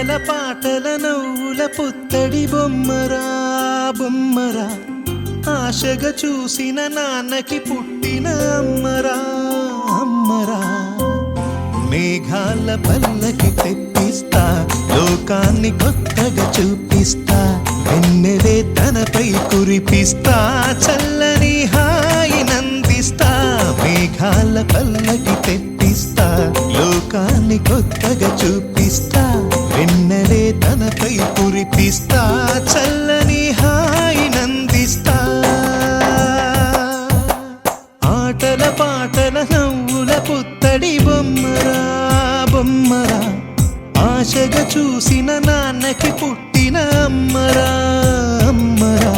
ఆటల పాటల నవ్వుల పుత్తడి బొమ్మరా బొమ్మరా ఆశగా చూసిన నాన్నకి పుట్టిన అమ్మరా అమ్మరా మేఘాల పల్లకి తెప్పిస్తా లోకాన్ని కొత్తగా చూపిస్తా వెన్నెలే తనపై కురిపిస్తా చల్లని హాయి నందిస్తా మేఘాల పల్లకి తెప్పిస్తా లోకాన్ని కొత్తగా చూపిస్తా వెన్నెలే తనపై కురిపిస్తా చల్లని హాయి నందిస్తా ఆటల పాటల నవ్వుల పుత్తడి బొమ్మరా బొమ్మరా ఆశగా చూసిన నాన్నకి పుట్టిన అమ్మరా అమ్మరా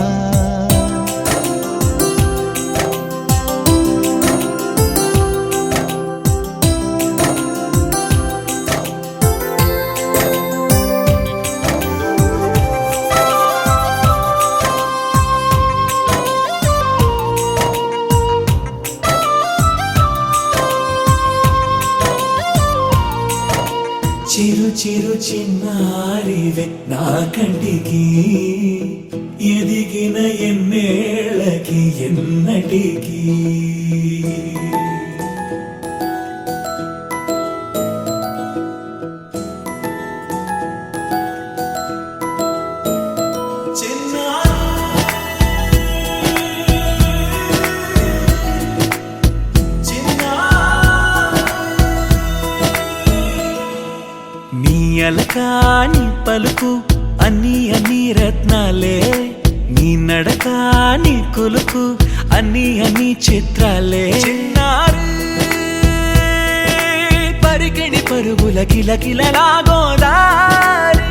చిరు చిరు చిన్నారివే నా కంటికి ఎదిగిన ఎన్నేళ్ళకి ఎన్నటికి అలకాని పలుకు అన్ని అన్ని రత్నాలే నీ నడక నీ కొలుకు అన్ని అన్ని చిత్రాలే చిన్నారు పరికిణి పరుగుల కిలకిలలా గోదారి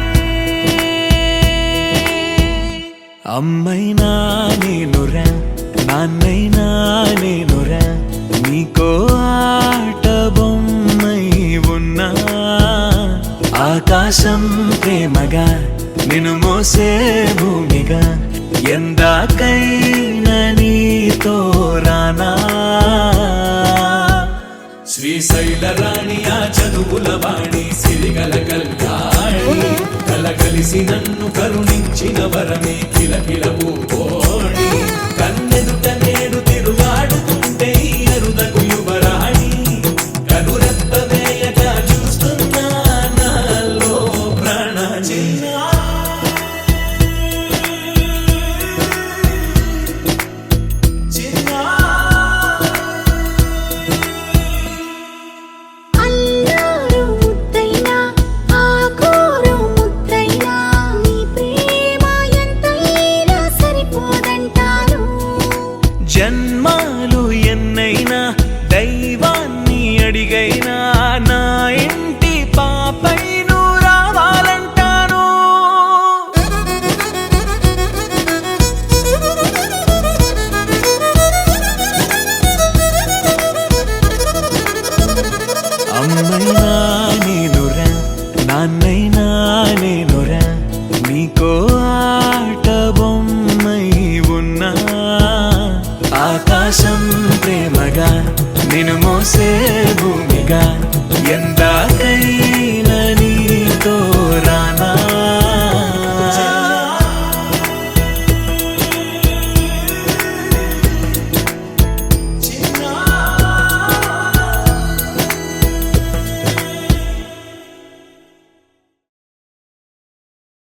అమ్మైనా నేనురా నాన్నైనా నేనురా నీకో ఆట బొమ్మై ఉన్నా ఆకాశం ప్రేమగా నిన్ను మోసే భూమిగా ఎందాకైనా నీతో రానా శ్రీశైల రాణి ఆ చదువుల వాణి సిరిగల కల్యాణి కలగలిసి నన్ను కరుణించిన వరమే కిలకిల పూకోణి కన్నెదుట నేడు తిరుగాడుతుంటే అరుదకు యువరాణి కనురెప్ప వేయగా చూస్తున్నా నాలో ప్రాణ జన్మాలు ఎన్నైనా దైవాన్ని అడిగైనా నా ఇంటి పాపై నువ్వు రావాలంటాను అమ్మైనా నేనురా నాన్నైనా నేనురా నీకో ఆట బొమ్మై ఉన్నా ఆకాశం ప్రేమగా నిన్ను మోసే భూమిగా